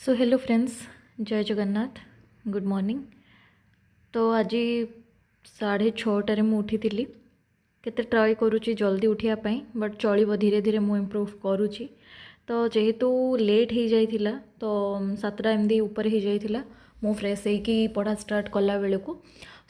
So hello friends, जय Jagannath, good morning. तो आज 6:30 ମୁଁ ଉଠିଥିଲି। କେତେ ଟ୍ରାଏ କରୁଛି ଜଲ୍ଦି ଉଠିବା ପାଇଁ, ବଟ୍ ଚଳିବ, ଧୀରେ ଧୀରେ ମୁଁ ଇମ୍ପ୍ରୁଭ୍ କରୁଛି। ତ ଯେହେତୁ ଲେଟ୍ ହେଇଯାଇଥିଲା, ତ 7ଟା ଏମିତି ଉପରେ ହେଇଯାଇଥିଲା ମୁଁ ଫ୍ରେଶ୍ ହେଇକି ପଢ଼ା ଷ୍ଟାର୍ଟ କଲା ବେଳକୁ।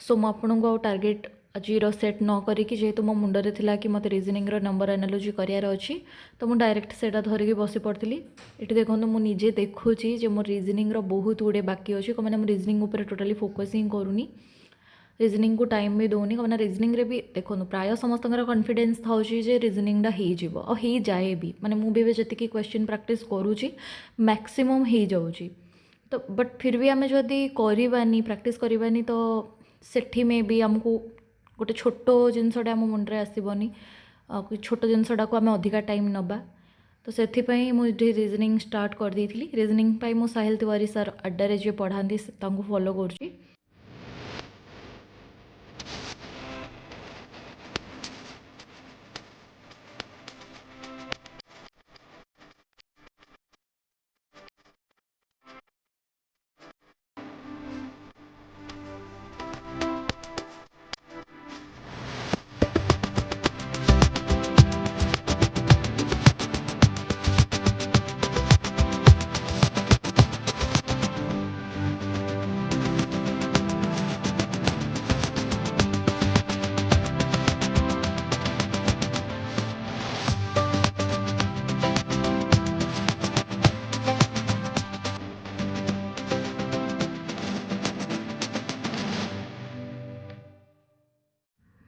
ସୋ ମୁଁ ଆପଣଙ୍କୁ ଆଉ ଟାର୍ଗେଟ୍ ଆଜିର ସେଟ୍ ନ କରିକି, ଯେହେତୁ ମୋ ମୁଣ୍ଡରେ ଥିଲା କି ମୋତେ ରିଜନିଂର ନମ୍ବର ଆନାଲୋଜି କରିବାର ଅଛି, ତ ମୁଁ ଡାଇରେକ୍ଟ ସେଇଟା ଧରିକି ବସି ପଡ଼ିଥିଲି। ଏଠି ଦେଖନ୍ତୁ, ମୁଁ ନିଜେ ଦେଖୁଛି ଯେ ମୋ ରିଜନିଂର ବହୁତ ଗୁଡ଼ିଏ ବାକି ଅଛି, ମାନେ ମୁଁ ରିଜନିଂ ଉପରେ ଟୋଟାଲି ଫୋକସ୍ ହିଁ କରୁନି, ରିଜନିଂ को टाइम भी दूनी। क्या रिजनिंग रे भी देखो प्राय समस्त कॉन्फिडेंस था जे रिजनिंग हो जाए भी, माने मुझे जी क्वेश्चन प्रैक्टिस करुँची मैक्सिमम हो जाऊँगी। तो बट फिर भी आम जदि करवानी प्रैक्टिस करवानी तो सेठी में भी आमको गोटे छोट जिनसटा आम मुंडे आसबनी, छोट जिनसटा को आम अधिका टाइम नवा। तो से मुझे रिजनिंग स्टार्ट कर दी थी। रिजनिंग मु साहिल तिवारी सर अड्डा जी पढ़ाती फॉलो करुँची।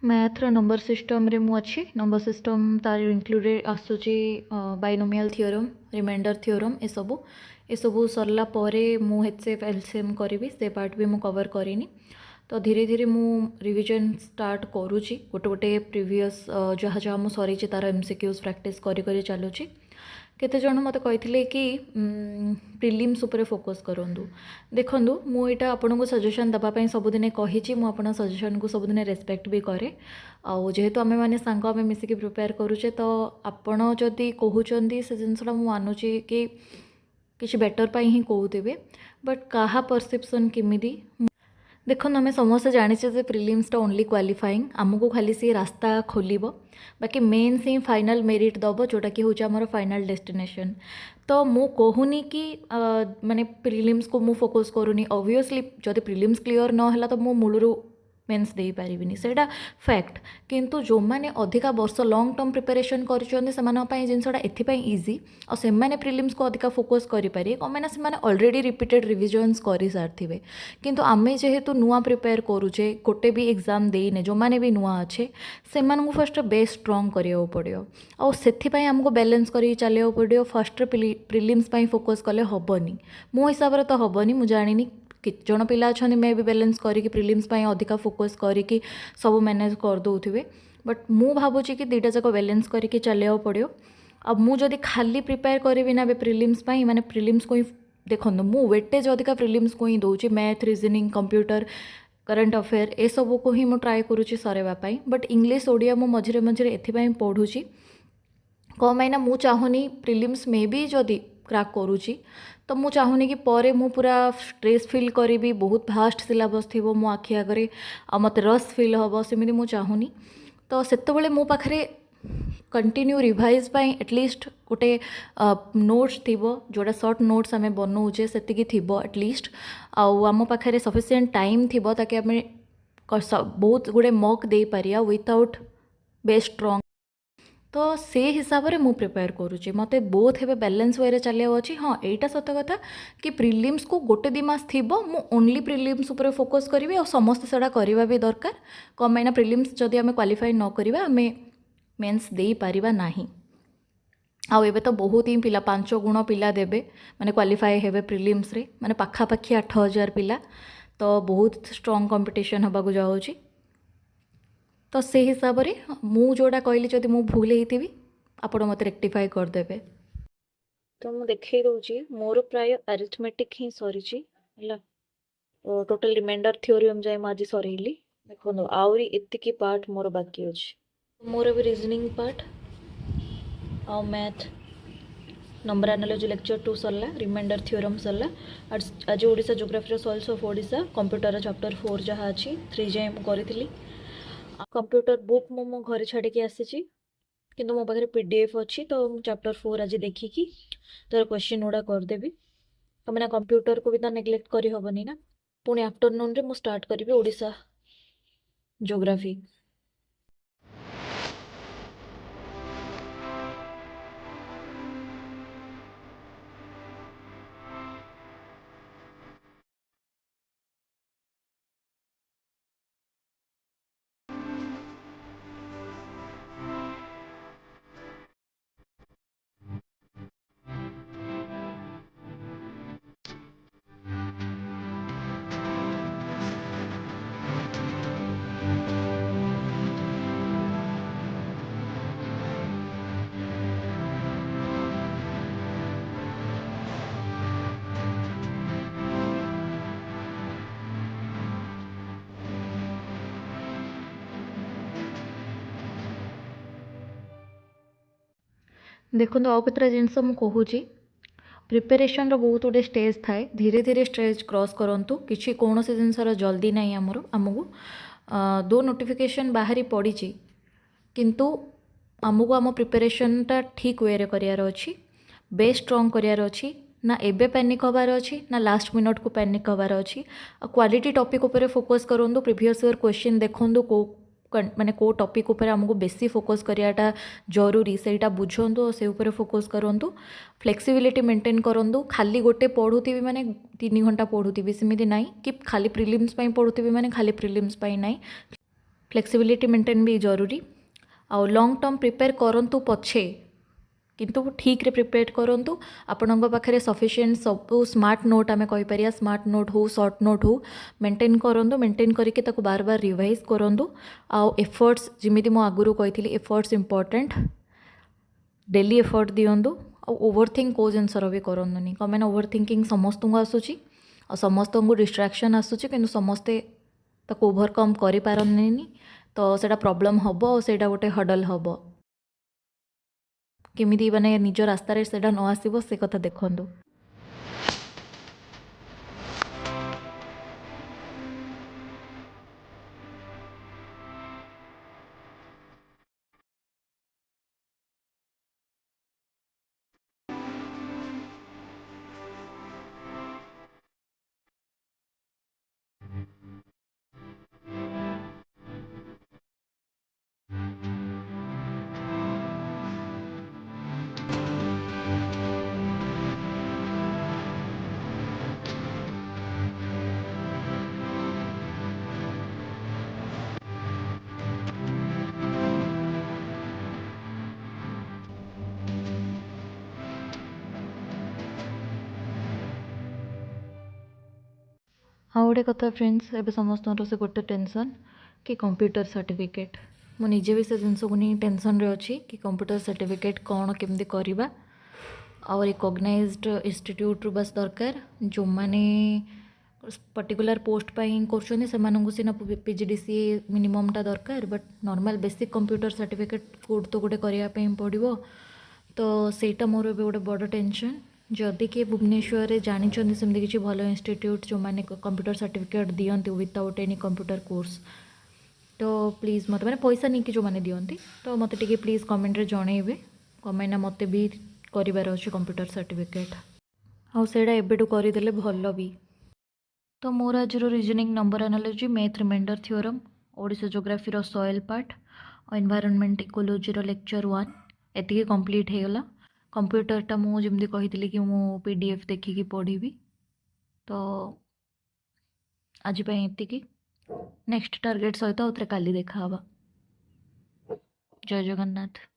मैथ्र नंबर सिस्टम रे मु अच्छी नंबर सिस्टम तार इंक्लूडेड आसूची बाइनोमियल थियोरम, रिमाइंडर थियोरम, ये सबू सरला परे मु एचसीएफ एलसीएम करी से पार्ट भी मु कवर करिनी। तो धीरे धीरे मु रिवीजन स्टार्ट करुँची, गोटे गोटे प्रीवियस जहाँ जहाँ मु सरी तार एमसीक्यूज प्रैक्टिस करी करी चलुची। केते जण मते कहिथिले कि प्रिलिम्स उपरे फोकस करंतु। देखंतु मु एटा आपनको सजेशन दबा पई सबुदिने कहिची, मु आपन सजेशन को सबुदिने रेस्पेक्ट भी करे। आउ जेहेतु आमे माने सांग आमे मिसिकी प्रिपेयर करूचे, तो आपण जदि कहउचंदी से जिनसला मु मानुची कि किछि बेटर पई ही कहउथिबे, बट काहा परसेप्शन केमिदी। देखो आम समस्त जाचे जे प्रिलिम्स ओनली क्वालिफाइंग, आमको खाली सी रास्ता खोल, बाकी मेन्स ही फाइनल मेरिट दब, जोटा कि हूँ आमर फाइनल डेस्टिनेशन। तो मु कहूनी कि माने प्रिलिम्स को मु फोकस करूनी। ऑब्वियसली जदि प्रिलिम्स क्लियर न है तो मु मूलरू मेन्स दे पारिबिनी, सेटा फैक्ट। किंतु जो माने अधिका वर्ष लॉन्ग टर्म प्रिपरेशन करछोंदी सेमान पई जिनसटा एथिपई इजी, और से माने प्रिलिम्स को अधिका फोकस करि पारि कमेना से माने ऑलरेडी रिपीटेड रिविजन्स करि सारथिबे। किंतु आमे जेहेतु नुआ प्रिपेयर करूचे, गोटे भी एग्जाम देने जो माने भी नुआ अच्छे से मानू फर्स्ट बेस स्ट्रॉन्ग करियो पड़ियो, और सेथिपई हमको बैलेंस करि चलियो पड़ियो। फर्स्ट प्रिलिम्स पई फोकस कले हबनी, मो हिसाब रे तो हबनी, मु जानिनी कितजण पिला अच्छा मे भी बैलेंस करिकी प्रिलिम्स पई अधिका फोकस करिकी सब मैनेज कर दउथिबे। बट मु भाबुची कि दुईटा जाक बैलेंस करिकी चलियो पड़ियो। अब मु जदि खाली प्रिपेयर करिवि ना प्रिलिम्स पई, माने प्रिलिम्स को देखो मु वेटेज अधिका प्रिलिम्स को ही दूची, math, reasoning, computer, current affair ए सब को ही मु ट्राए करूची सरेवा पई। बट इंग्लिश ओडिया मु मझिरे मझिरे एथिपई पढ़ुची, कम आईना मु चाहूनी प्रिलिम्स में भी जदि क्रैक करूची तो मु चाहूनी कि परे मु पूरा स्ट्रेस फील करी, बहुत फास्ट सिलेबस थी मो आखि आगे आ मत रस फील हम, सेमती मु चाहूनी। तो सेतबेले मो पाखरे कंटिन्यू रिवाइज पाई एटलिस्ट गोटे नोट्स थी, जोड़ा सर्ट नोट्स आम बनाऊे से एटलिस्ट, आम पाखे सफिशिएंट टाइम थी ताकि आम बहुत गुड़े मॉक दे पारिया विदाउट बेस स्ट्रॉन्ग। तो से हिसाब से मु प्रिपेयर करुँची, मते बोथ हे बैलेंस वे चलिया अच्छी। हाँ, यहीटा सत कथा कि प्रिलिम्स को गोटे दी मास थी मु ओनली प्रिलिम्स उपर फोकस करी, और समस्त सेटा करवा भी दरकार। कम आईना प्रिलिम्स जदि आम क्वालिफाई न करवा आम मेन्स दे पारिबा नाही। आउ एबे तो बहुत ही पिला 5 गुण पिला देबे, माने क्वालिफाई हेबे प्रिलिम्स रे, माने पाखापाखि 8000 पिला, तो बहुत स्ट्रॉन्ग कंपटीशन होबाकू जाउची। तो से हिसाब से मु जोड़ा कहली जदि मु भूल होती आपण मत रेक्टिफाई करदेवे। तो मु देखई दउची मोर प्राय अरिथमेटिक ही सरी टोटल रिमाइंडर थ्योरम जाए आज सरइली। देखो आहरी एतिकी पार्ट मोर बाकी अच्छे, मोर भी रीजनिंग पार्ट आ मैथ नंबर एनालॉजी लेक्चर 2 सरला रिमाइंडर थ्योरम सरला आज Odisha geography soils of Odisha computer chapter 4 जहाँ अच्छी 3 जाए मुझे कंप्यूटर बुक मो घरे छाड़ी आसी किंतु मो पाखे पीडीएफ अच्छी तो चैप्टर 4 आज देखिकी तार क्वेश्चन गुड़ा करदेवी तो मैंने कंप्यूटर को भी तो नेग्लेक्ट करी हबनी ना पुणी आफ्टरनून रे मु स्टार्ट करी ओडिशा ज्योग्राफी। देखो आउ केतटा जिनस मुझे प्रिपेरेसन बहुत गुटे स्टेज थाए धीरे धीरे स्टेज क्रॉस करंतु किसी कौन से जिनसर जल्दी नहीं आमको दो नोटिफिकेशन बाहरी पड़ी किंतु आमको आम प्रिपेरेसनटा ठीक वे करार अच्छी बेस स्ट्रंग करार अच्छी ना एबे पैनिक हबार अच्छी ना लास्ट मिनट को पैनिक हबार अच्छी क्वालिटी टॉपिक उपर फोकस करूँ प्रीवियस ईयर क्वेश्चन देखूँ को माने को टॉपिक उपर आमको बेसी फोकस कराटा जरूरी सेटा बुझंतु से उपर फोकस करूँ फ्लेक्सिबिलिटी मेंटेन करूँ खाली गोटे पढ़ुथी माने 3 घंटा पढ़ुथी सेमती ना कि खाली प्रिलिम्स पढ़ुथी माने खाली प्रिलिम्स ना फ्लेक्सिबिलिटी मेंटेन भी जरूरी आ लॉन्ग टर्म प्रिपेयर करूँ पछे किंतु ठीक रे प्रिपेयर करूँ आपण पाखे सफिशिएंट सब स्मार्ट नोट आम कहीपर स्मार्ट नोट हो सर्ट नोट हो मेंटेन करूँ मेंटेन करके ताको बार बार रिवाइज करूँ आउ एफर्ट्स जमी मो आगुरी कही एफर्ट्स इंपोर्टेंट डेली एफर्ट दिंतु आ ओवर थिंक को जिनसर भी करूँ कमें ओवर थिंकिंग समस्त को आसूँ आ समस्त को डिस्ट्राक्शन आसूँ कि समस्ते ताको ओवरकम करें तो सेटा प्रॉब्लम हम से गोटे हडल हम केमिति माने निज रास्ता रे सेटा न आसीबो से कथा देखंतु। हाँ गोटे कथा फ्रेंड्स एबे समस्त से गोटे टेंशन कि कंप्यूटर सर्टिफिकेट मुझे भी से जिनस को नहीं टेंशन रे अच्छी कि कंप्यूटर सर्टिफिकेट कौन केमती करवा और रिकॉग्नाइज्ड इंस्टीट्यूट रू बस दरकार जो माने पर्टिकुलर पोस्ट कर सीना पीजीडीसी मिनिममटा दरकार but normal basic computer certificate code तो गोटे करने पड़ो तो सेटा मोर गोटे बड़ टेंशन जदि किए भुवनेश्वर जानते सेमती किसी भल इंस्टीट्यूट जो मैंने कंप्यूटर सर्टिफिकेट दियंती विदाउट एनी कंप्यूटर कोर्स तो प्लीज़ मत मैंने पैसा नहीं कि जो मैंने दियंती तो मत टिके प्लीज़ कमेंट रे जनइबे कमेंट मत भी करार अच्छे कंप्यूटर सर्टिफिकेट आउ सेटा एबेटू करदेले भल भी। तो मोर आज reasoning number analogy math remainder theorem Odisha geography soil part और एनवायरनमेंट इकोलॉजी लेक्चर 1 एति कंप्लीट होगला कंप्यूटरटा मुझे कही कि मु पीडीएफ देखिकी पढ़ी तो आज एति नेक्स्ट टारगेट सहित आउे काली देखा जय जगन्नाथ।